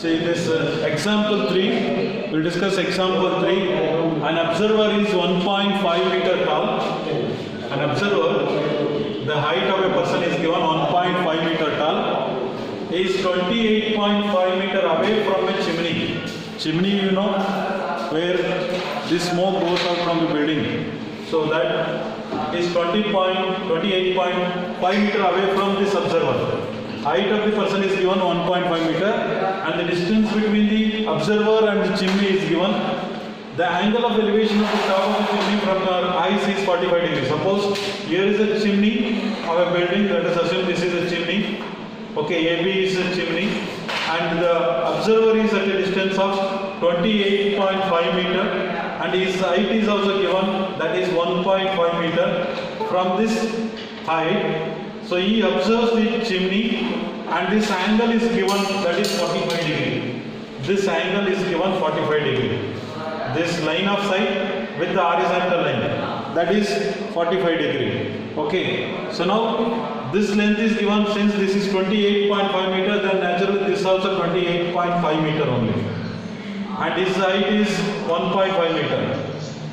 See this example 3, we'll discuss example 3. An observer is 1.5 meter tall. An observer, the height of a person is given 1.5 meter tall, is 28.5 meter away from a chimney. Chimney, you know, where the smoke goes out from the building. So that is 28.5 meter away from this observer. Height of the person is given 1.5 meter and the distance between the observer and the chimney is given. The angle of elevation of the top of the chimney from our eyes is 45 degrees. Suppose here is a chimney of a building, let us assume this is a chimney. Okay, AB is a chimney and the observer is at a distance of 28.5 meter and his height is also given, that is 1.5 meter from this height. So he observes the chimney and this angle is given, that is 45 degree. This angle is given 45 degree. This line of sight with the horizontal line, that is 45 degree. Okay, so now this length is given, since this is 28.5 meter, then naturally this is also 28.5 meter only. And his height is 1.5 meter.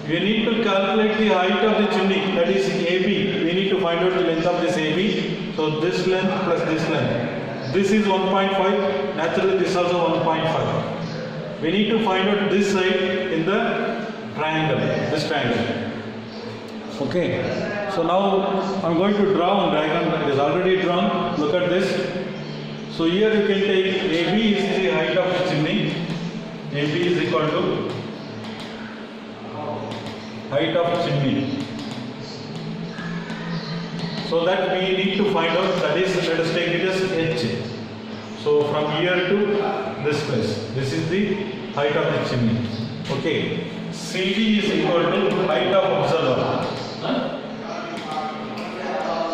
We need to calculate the height of the chimney, that is AB. We need to find out the length of this AB. So this length plus this length. This is 1.5, naturally this is also 1.5. We need to find out this side in the triangle, this triangle. Okay, so now I'm going to draw one diagram. It is already drawn. Look at this. So here you can take AB is the height of the chimney. AB is equal to height of chimney. So that we need to find out, that is, let us take it as H. So from here to this place, this is the height of the chimney. Okay, CD is equal to height of observer.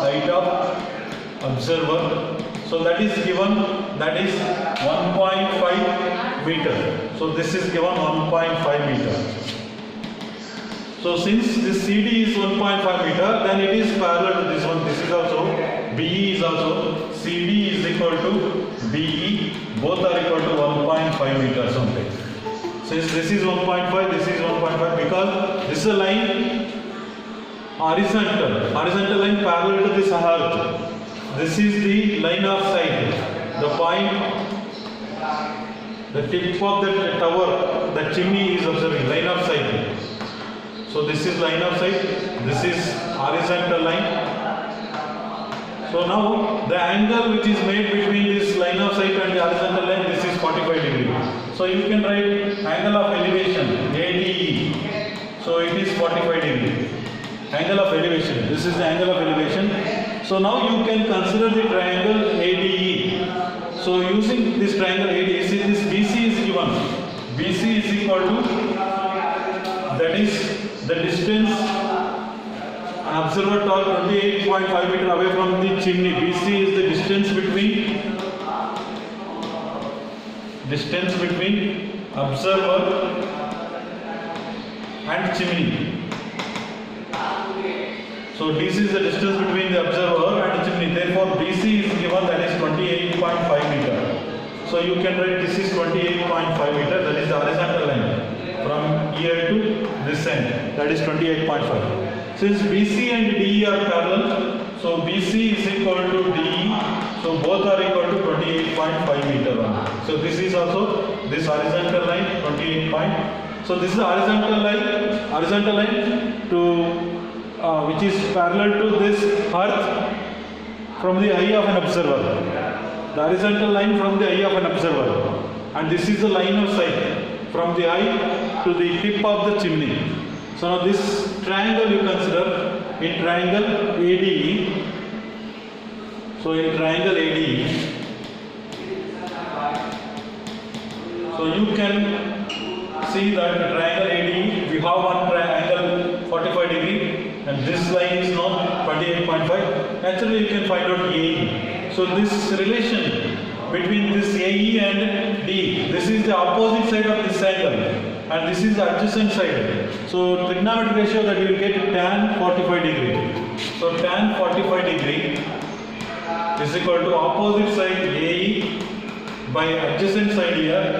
Height of observer. So that is given, that is 1.5 meter. So this is given 1.5 meter. So since this CD is 1.5 meter, then it is parallel to this one. This is also, BE is also, CD is equal to BE, both are equal to 1.5 meters only. Since this is 1.5, this is 1.5, because this is a line horizontal line parallel to this earth. This is the line of sight, the point, the tip of the tower, the chimney is observing, line of sight. So this is line of sight, this is horizontal line. So now the angle which is made between this line of sight and the horizontal line, this is 45 degree. So you can write angle of elevation, ADE. So it is 45 degree. Angle of elevation, this is the angle of elevation. So now you can consider the triangle ADE. So using this triangle ADE, see this BC is given. BC is equal to, that is the distance an observer tall 28.5 meter away from the chimney. BC is the distance between observer and chimney. So DC is the distance between the observer and the chimney. Therefore BC is given, that is 28.5 meter. So you can write this is 28.5 meter, that is the horizontal line from here to this end, that is 28.5. Since BC and DE are parallel, so BC is equal to DE, so both are equal to 28.5 meter. So this is also this horizontal line 28 point. So this is the horizontal line to which is parallel to this earth from the eye of an observer. The horizontal line from the eye of an observer, and this is the line of sight from the eye to the tip of the chimney. So now this triangle you consider in triangle ADE. So in triangle ADE, so you can see that in triangle ADE we have one triangle 45 degree and this line is now 28.5. Naturally you can find out AE. So this relation between this AE and D, this is the opposite side of this angle and this is the adjacent side. So trigonometric ratio that you will get tan 45 degree. So tan 45 degree is equal to opposite side AE by adjacent side here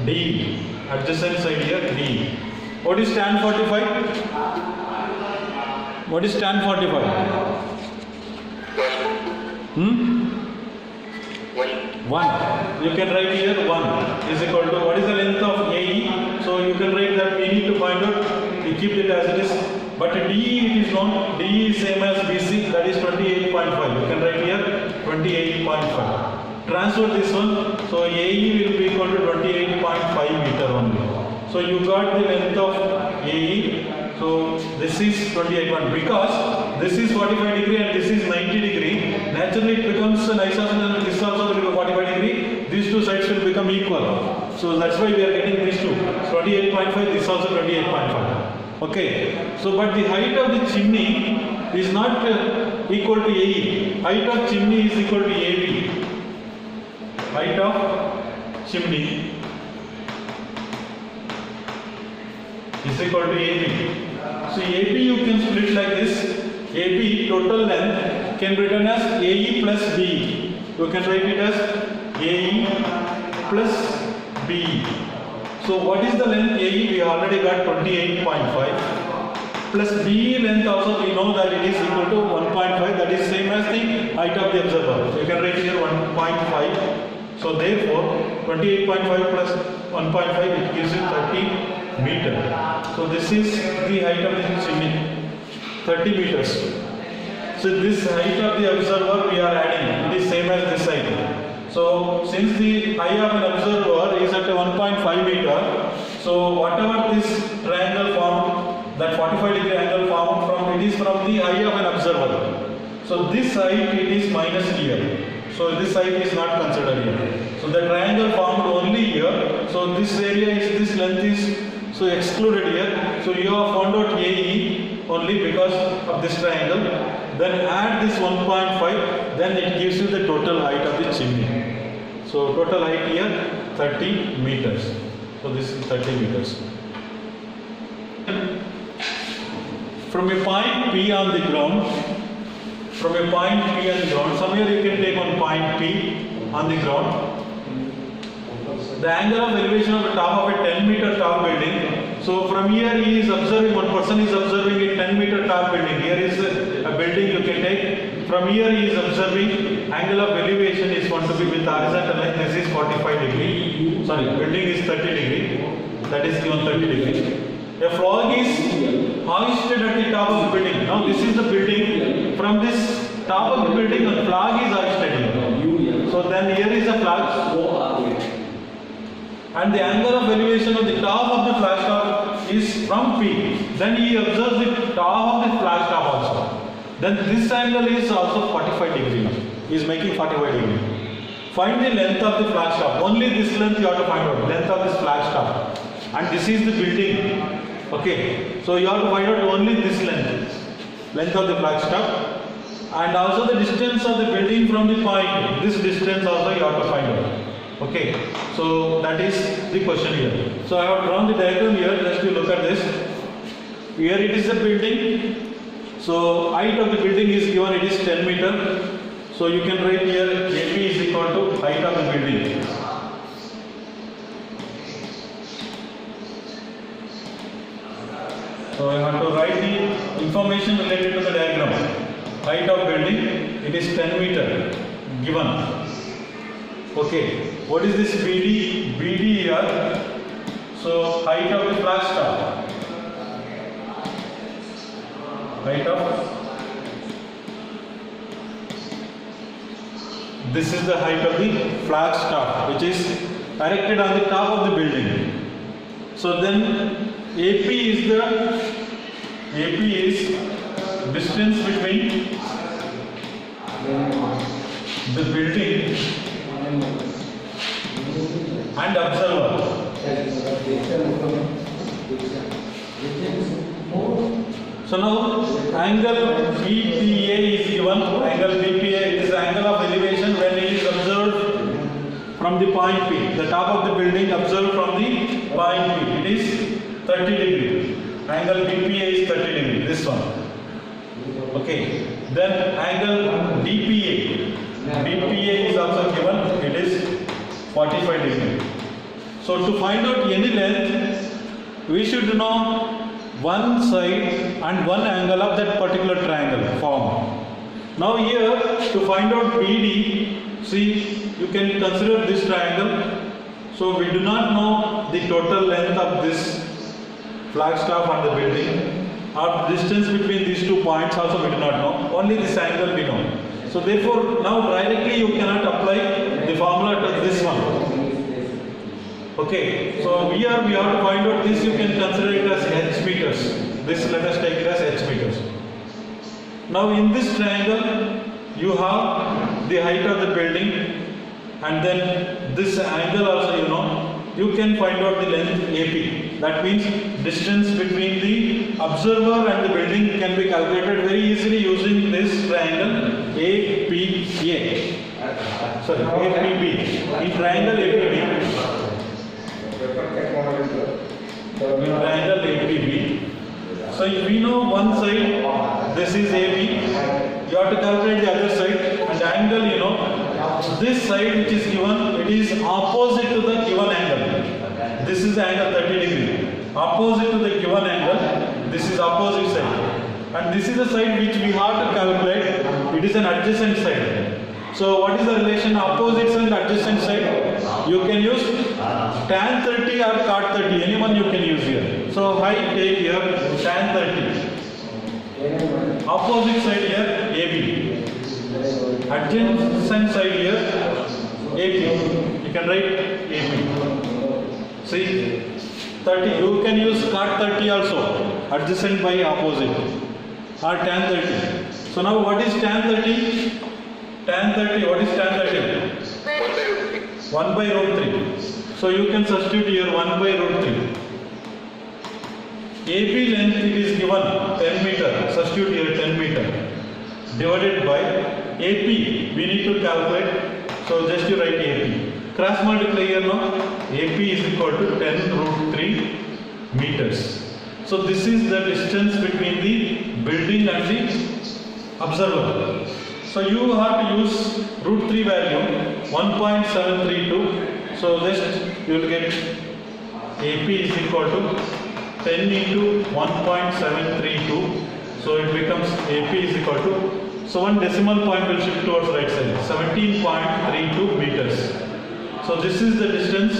D. Adjacent side here D. What is tan 45? What is tan 45? 1. You can write here 1 is equal to what is the length of AE? So you can write that we need to find out. We keep it as it is. But DE it is known. DE is same as BC, that is 28.5. You can write here 28.5. Transfer this one. So AE will be equal to 28.5 meter only. So you got the length of AE. So this is 28.5 because this is 45 degree and this is 90 degree. Naturally it becomes an isosceles and this also will be 45 degree. These two sides will become equal. So that's why we are getting these two. 28.5, this also 28.5. Okay. So but the height of the chimney is not equal to AE. Height of chimney is equal to AB. Height of chimney is equal to AB. So AB you can split like this. AB total length can be written as AE plus BE. You can write it as AE plus BE. So what is the length AE? We already got 28.5 plus BE length also we know that it is equal to 1.5, that is same as the height of the observer. So you can write here 1.5. So therefore 28.5 plus 1.5 it gives you 30 meter. So this is the height of the chimney, 30 meters. So this height of the observer we are adding, it is same as this height. So since the height of an observer is at 1.5 meter, so whatever this triangle formed, that 45 degree angle formed from, it is from the eye of an observer. So this height it is minus here. So this height is not considered here. So the triangle formed only here. So this area is, this length is so excluded here. So you have found out AE only because of this triangle. Then add this 1.5, then it gives you the total height of the chimney. So total height here 30 meters. So this is 30 meters. From a point P on the ground, somewhere you can take on point P on the ground. The angle of elevation of the top of a 10 meter tall building. So from here he is observing, one person is observing a 10 meter tall building. Here is a building you can take. From here he is observing angle of elevation is going to be with horizontal line. This is 45 degree. Sorry, building is 30 degree. That is given 30 degree. A flag is hoisted at the top of the building. Now this is the building. From this top of the building, a flag is hoisted. So then here is a flag. And the angle of elevation of the top of the flagstaff is from P. Then he observes the top of the flagstaff also. Then this angle is also 45 degree. He is making 45 degree. Find the length of the flagstaff. Only this length you have to find out. Length of this flagstaff. And this is the building. Okay. So you have to find out only this length. Length of the flagstaff. And also the distance of the building from the point. This distance also you have to find out. Okay, so that is the question here. So I have drawn the diagram here, just to look at this. Here it is a building. So height of the building is given, it is 10 meter. So you can write here AP is equal to height of the building. So I have to write the information related to the diagram. Height of building, it is 10 meter given. Okay, what is this BD? BD here. So height of the flagstaff. Height of. This is the height of the flagstaff, which is erected on the top of the building. So then AP is distance between the building and observer. So now angle BPA is given. Angle BPA is the angle of elevation when it is observed from the point P. The top of the building observed from the point P. It is 30 degree. Angle BPA is 30 degree. This one. Okay. Then angle DPA. DPA is also given. It is 45 degree. So to find out any length, we should know one side and one angle of that particular triangle formed. Now here, to find out BD, see, you can consider this triangle. So we do not know the total length of this flagstaff and the building, or distance between these 2 points also we do not know, only this angle we know. So therefore, now directly you cannot apply the formula to this one. Okay, so here we have to find out this, you can consider it as h meters. This let us take it as h meters. Now in this triangle, you have the height of the building, and then this angle also you know. You can find out the length AP. That means distance between the observer and the building can be calculated very easily using this triangle APA. Sorry, APB. In triangle APB. In triangle APB. So if we know one side, this is AB, you have to calculate the other side, and the angle you know, this side which is given, it is opposite to the given angle. This is the angle 30 degree. Opposite to the given angle, this is opposite side. And this is the side which we have to calculate, it is an adjacent side. So what is the relation opposite and adjacent side? You can use tan 30 or cot 30, anyone you can use here. So I take here tan 30. Opposite side here AB. Adjacent side here AP. You can write AP. See, 30. You can use cot 30 also. Adjacent by opposite. Or tan 30. So now what is tan 30? Tan 30. What is tan 30? 1 by root 3. So you can substitute here 1 by root 3. AP length it is given 10 meter. Substitute here 10 meter. Divided by AP. We need to calculate. So just you write AP. Cross multiply here now. AP is equal to 10 root 3 meters. So this is the distance between the building and the observer. So you have to use root 3 value 1.732. So just you will get AP is equal to 10 into 1.732. So it becomes AP is equal to, so one decimal point will shift towards right side, 17.32 meters. So this is the distance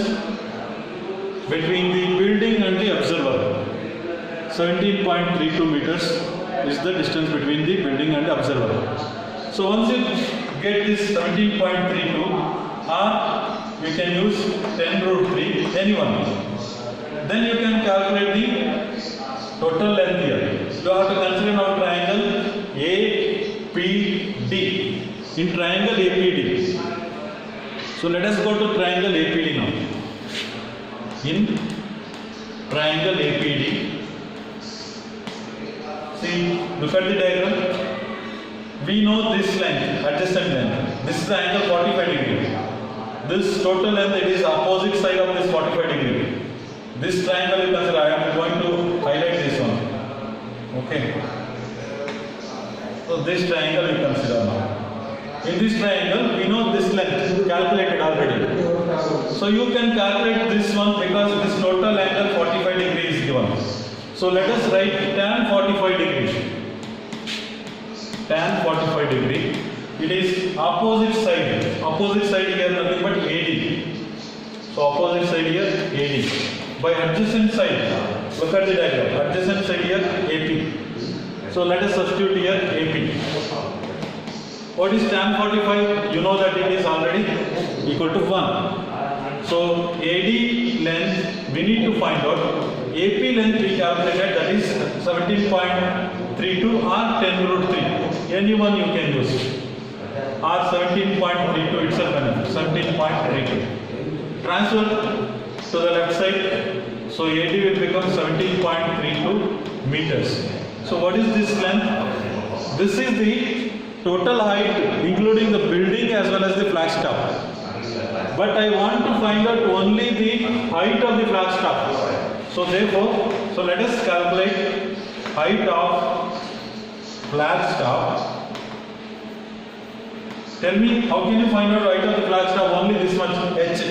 between the building and the observer. 17.32 meters is the distance between the building and the observer. So once you get this 17.32, or you can use 10 root 3, anyone. Then you can calculate the total length here. You have to consider now triangle APD. In triangle APD. So let us go to triangle APD now. In triangle APD. See, look at the diagram. We know this length, adjacent length. This is the angle 45 degree. This total length, it is opposite side of this 45 degree. This triangle you consider, I am going to highlight this one. Okay. So this triangle you consider now. In this triangle, we know this length, calculated already. So you can calculate this one because this total angle 45 degree is given. So let us write tan 45 degree. Tan 45 degree. It is opposite side. Opposite side here nothing but AD. So opposite side here AD. By adjacent side, look at the diagram. Adjacent side here AP. So let us substitute here AP. What is tan 45? You know that it is already equal to 1. So AD length we need to find out. AP length we calculated, that is 17.32 or 10 root 3. Anyone you can use. Or 17.32 itself enough. 17.32. Transfer to the left side. So AD will become 17.32 meters. So what is this length? This is the total height including the building as well as the flagstaff. But I want to find out only the height of the flagstaff. So therefore, so let us calculate height of flagstaff. Tell me, how can you find out height of the flagstaff? Only this much h.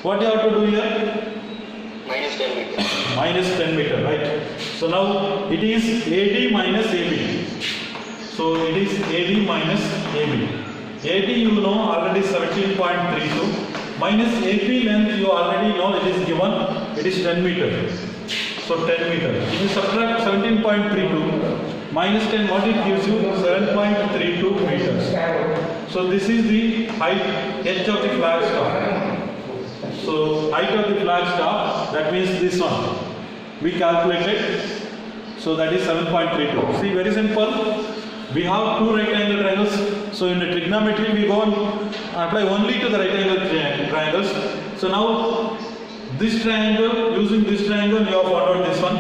What you have to do here? minus 10 meters. Minus 10 meter, right? So now it is AD minus AB. So it is AD minus AB. AD you know already 17.32. Minus AP length you already know it is given. It is 10 meter. So 10 meter. If you subtract 17.32 minus 10, what it gives you? 7.32 meters. So this is the height H of the flag staff. So height of the flag staff, that means this one. We calculated. So that is 7.32. See, very simple. We have two right angle triangles. So in the trigonometry we go and apply only to the right angle triangles. So now this triangle, using this triangle you have found out this one.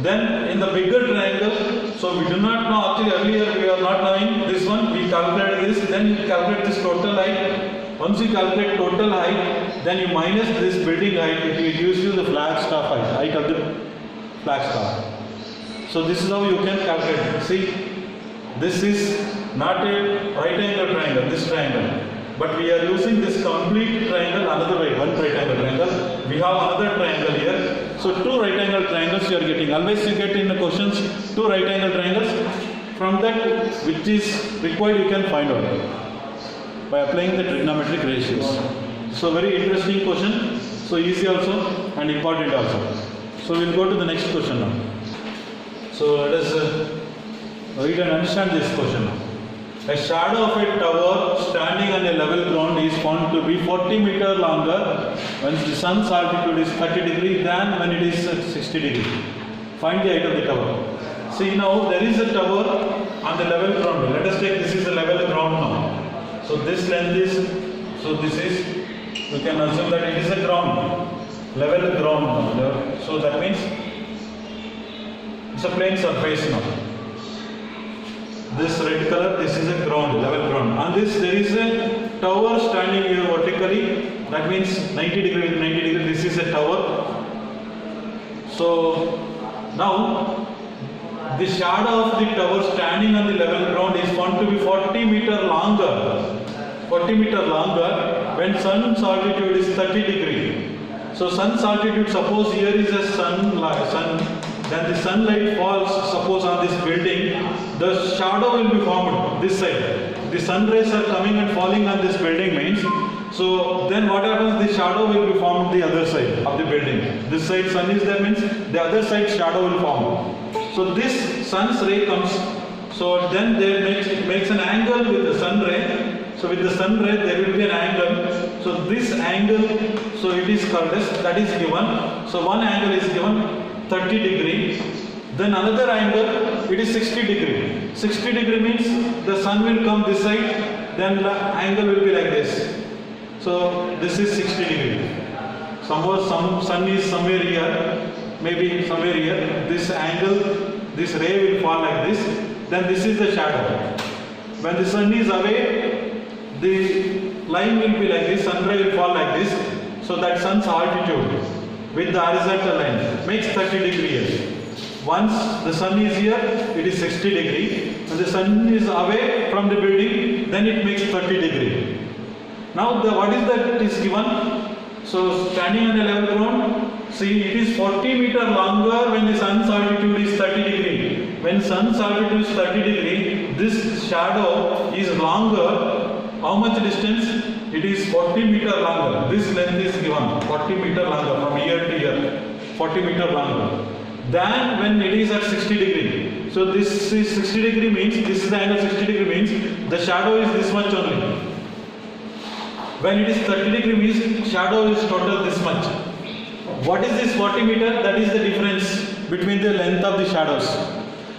Then in the bigger triangle, so we do not know, actually earlier we are not knowing this one, we calculate this, then you calculate this total height. Once you calculate total height, then you minus this building height, it gives you the flag staff height of the flag staff. So this is how you can calculate. See, this is not a right angle triangle, this triangle. But we are using this complete triangle another way, one right angle triangle. We have another triangle here. So two right angle triangles you are getting. Always you get in the questions two right angle triangles. From that which is required you can find out by applying the trigonometric ratios. So very interesting question. So easy also and important also. So we will go to the next question now. So let us read and understand this question now. A shadow of a tower standing on a level ground is found to be 40 meters longer when the sun's altitude is 30 degrees than when it is 60 degrees. Find the height of the tower. See, now there is a tower on the level ground. Let us take this is the level ground now. So this length is, so this is, you can assume that it is a ground, level ground now. So that means it's a plain surface now. This red color, this is a ground, level ground. On this there is a tower standing here vertically. That means 90 degree with 90 degree. This is a tower. So now the shadow of the tower standing on the level ground is found to be 40 meters longer. 40 meters longer when sun's altitude is 30 degree. So sun's altitude, suppose here is a sun, then the sunlight falls, suppose on this building, the shadow will be formed this side. The sun rays are coming and falling on this building means, so then what happens, the shadow will be formed the other side of the building. This side sun is there means, the other side shadow will form. So this sun's ray comes, so then it makes an angle with the sun ray. So with the sun ray there will be an angle. So this angle, so it is called as, that is given. So one angle is given 30 degree, then another angle, it is 60 degree. 60 degree means the sun will come this side, then the angle will be like this. So this is 60 degree. Somewhere some sun is somewhere here, maybe somewhere here. This angle, this ray will fall like this. Then this is the shadow. When the sun is away, the line will be like this. Sun ray will fall like this. So that sun's altitude with the horizontal line makes 30 degrees. Once the sun is here, it is 60 degree. When the sun is away from the building, then it makes 30 degree. Now what is that is given? So standing on a level ground, see it is 40 meters longer when the sun's altitude is 30 degree. When sun's altitude is 30 degree, this shadow is longer. How much distance? It is 40 meters longer. This length is given 40 meters longer from here to here. 40 meters longer than when it is at 60 degree. So this is 60 degree means, this is the angle 60 degree means the shadow is this much only. When it is 30 degree means shadow is total this much. What is this 40 meter? That is the difference between the length of the shadows.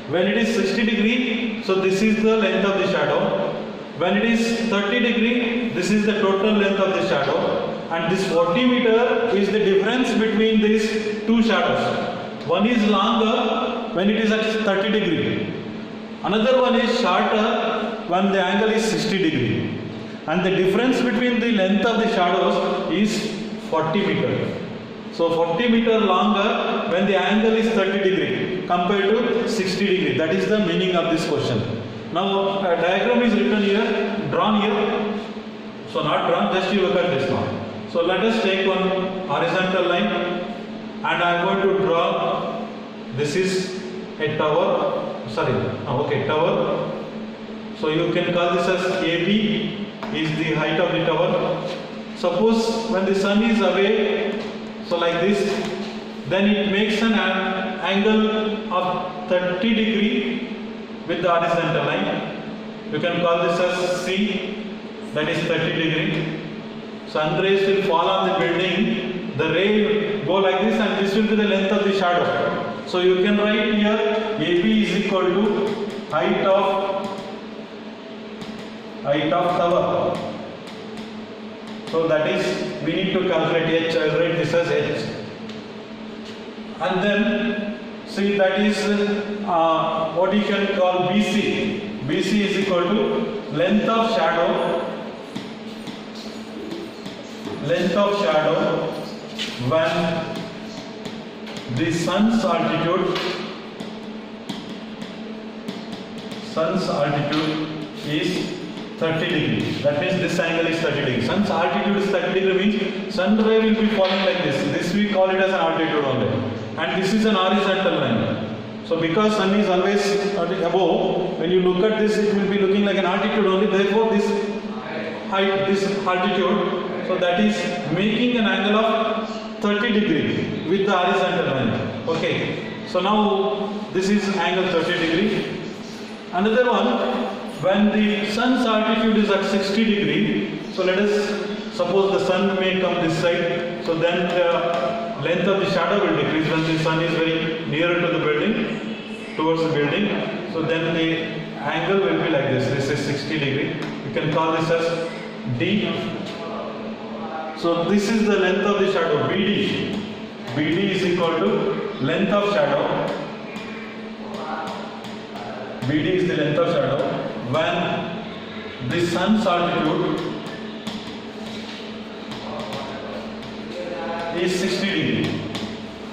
When it is 60 degree, so this is the length of the shadow. When it is 30 degree, this is the total length of the shadow. And this 40 meter is the difference between these two shadows. One is longer when it is at 30 degree. Another one is shorter when the angle is 60 degree. And the difference between the length of the shadows is 40 meter. So 40 meter longer when the angle is 30 degree compared to 60 degree. That is the meaning of this question. Now a diagram is written here, drawn here. So not drawn, just you look at this one. So let us take one horizontal line and I am going to draw, this is a tower, tower. So you can call this as AB is the height of the tower. Suppose when the sun is away, so like this, then it makes an angle of 30 degree with the horizontal line. You can call this as C, that is 30 degree. Sun rays will fall on the building, the ray will go like this and this will be the length of the shadow. So you can write here AB is equal to height of tower. So that is, we need to calculate H, I will write this as H. And then, see, that is what you can call BC. BC is equal to length of shadow when the sun's altitude is 30 degree. That means this angle is 30 degree. Sun's altitude is 30 degree means sun ray will be falling like this. This we call it as an altitude only. And this is an horizontal line. So because sun is always above, when you look at this, it will be looking like an altitude only. Therefore, this height, this altitude, so that is making an angle of 30 degree with the horizontal line. Okay. So now this is angle 30 degree. Another one, when the sun's altitude is at 60 degree, so let us suppose the sun may come this side, so then the length of the shadow will decrease when the sun is very nearer to the building, towards the building. So then the angle will be like this. This is 60 degree. You can call this as D. So this is the length of the shadow, BD. BD is equal to length of shadow. BD is the length of shadow when the sun's altitude is 60 degree.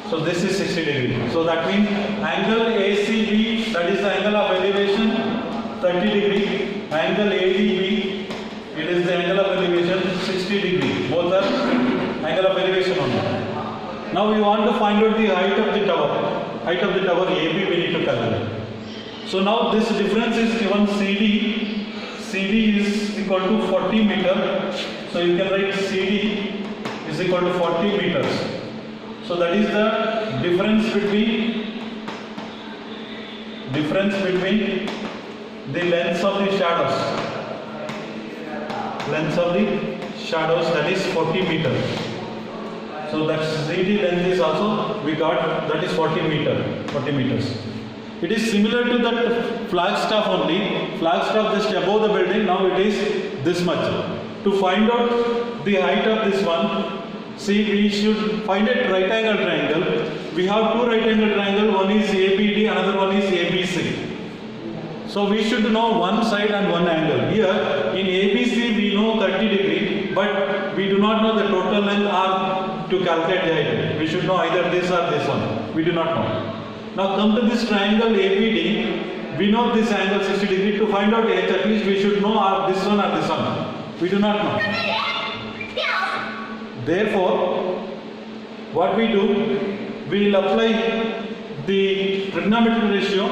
So this is 60 degree. So that means angle ACB, that is the angle of elevation, 30 degree. Angle ADB, it is the angle of elevation, 60 degree. Both are angle of elevation only. Now we want to find out the height of the tower. Height of the tower AB we need to calculate. So now this difference is given CD. CD is equal to 40 meter. So you can write CD is equal to 40 meters. So that is the difference between the lengths of the shadows. Lengths of the shadows, that is 40 meters. So that CD length is also we got, that is 40 meters. It is similar to that flagstaff only. Flagstaff just above the building. Now it is this much. To find out the height of this one, see, we should find a right angle triangle. We have two right angle triangle. One is ABD, another one is ABC. So we should know one side and one angle. Here in ABC we know 30 degree, but we do not know the total length or to calculate the height. We should know either this or this one. We do not know. Now come to this triangle ABD. We know this angle 60 degree. To find out H, at least we should know this one or this one. We do not know. Therefore, what we do, we will apply the trigonometric ratio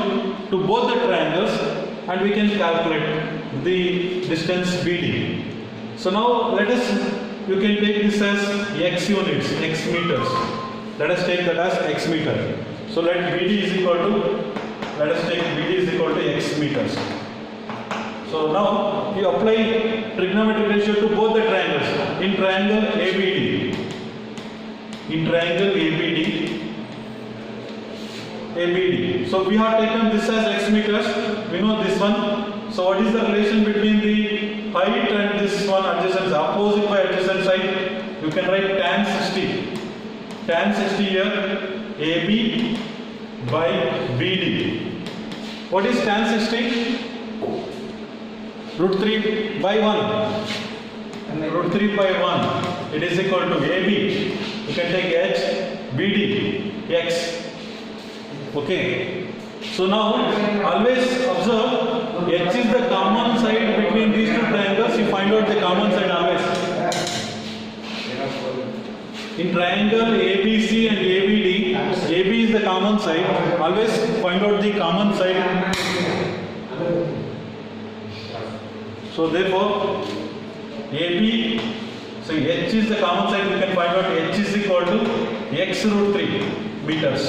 to both the triangles and we can calculate the distance BD. So now let us, you can take this as x units, x meters. Let us take that as x meter. So let BD is equal to, let us take BD is equal to x meters. So now you apply trigonometric ratio to both the triangles. In triangle ABD, ABD. So we have taken this as x meters. We know this one. So what is the relation between the height and this one adjacent, opposite by adjacent side? You can write tan 60. Tan 60 here, AB by BD. What is tan 60? Root 3 by 1. Root 3 by 1. It is equal to AB. You can take H, BD, X. Okay. So now always observe H is the common side between these two triangles. You find out the common side always. In triangle ABC and ABD, AB is the common side. Always find out the common side. So therefore, AB, so H is the common side. We can find out H is equal to x root 3 meters.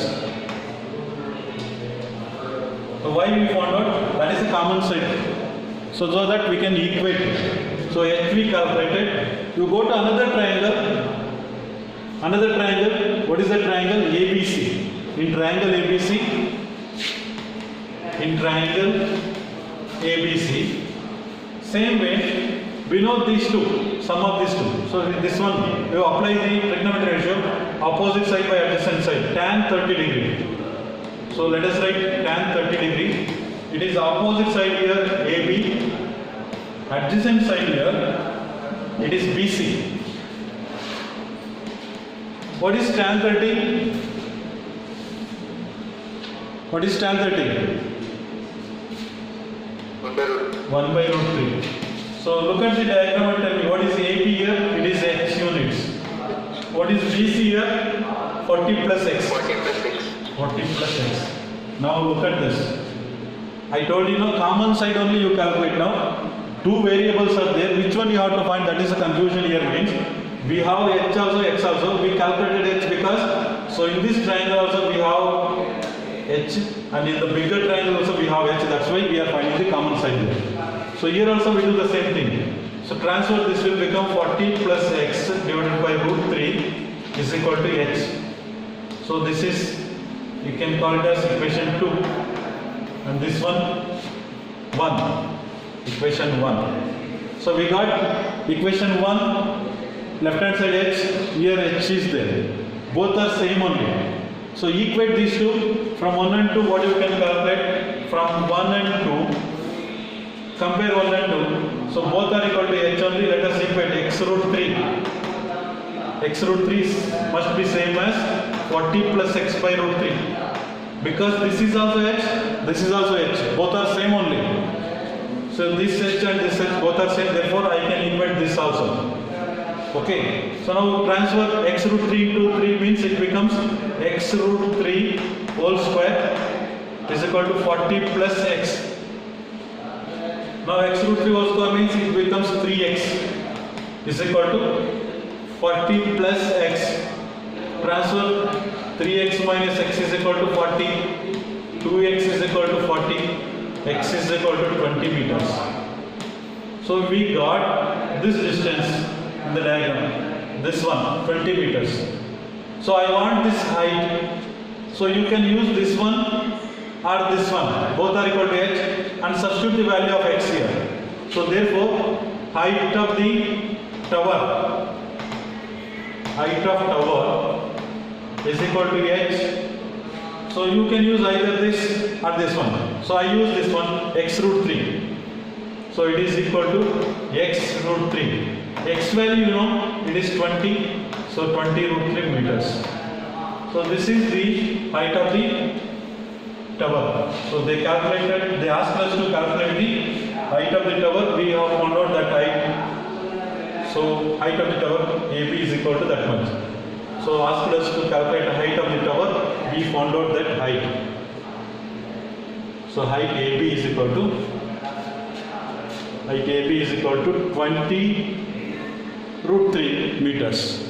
So why we found out? That is the common side. So that we can equate it. So H we calculated. You go to another triangle. Another triangle. What is the triangle? ABC. In triangle ABC. In triangle ABC. Same way, we know these two, sum of these two. So in this one, you apply the trigonometry ratio, opposite side by adjacent side, tan 30 degree. So let us write tan 30 degree. It is opposite side here AB, adjacent side here, it is BC. What is tan 30? What is tan 30? 1 by root 3. So look at the diagram and tell me what is AP here? It is X units. What is BC here? 40 plus X. 40 plus X. 40 plus X. Now look at this. I told you, common side only you calculate now. Two variables are there. Which one you have to find? That is the confusion here means. We have H also, X also. We calculated H because, so in this triangle also we have H, and in the bigger triangle also we have H. That's why we are finding the common side there. So here also we do the same thing. So transfer this will become 40 plus X divided by root 3 is equal to H. So this is, you can call it as equation 2. And this one, 1. Equation 1. So we got equation 1, left hand side H, here H is there. Both are same only. So equate these two. From 1 and 2, what you can calculate? From 1 and 2, compare 1 and 2. So both are equal to H only. Let us equate x root 3. X root 3 must be same as 40 plus x by root 3. Because this is also H, this is also H. Both are same only. So this H and this H both are same. Therefore, I can equate this also. Okay. So now transfer x root 3 into 3 means it becomes x root 3 whole square is equal to 40 plus x. Now x root 3 whole square means it becomes 3x is equal to 40 plus x. Transfer 3x minus x is equal to 40. 2x is equal to 40. X is equal to 20 meters. So we got this distance in the diagram. This one, 20 meters. So I want this height. So you can use this one or this one. Both are equal to h and substitute the value of x here. So therefore, height of the tower is equal to h. So you can use either this or this one. So I use this one, x root 3. So it is equal to x root 3. X value, you know, it is 20. So 20 root 3 meters. So this is the height of the tower. So they asked us to calculate the height of the tower. We have found out that height. So height of the tower AB is equal to that much. So asked us to calculate the height of the tower. We found out that height. So height AB is equal to 20 root 3 meters.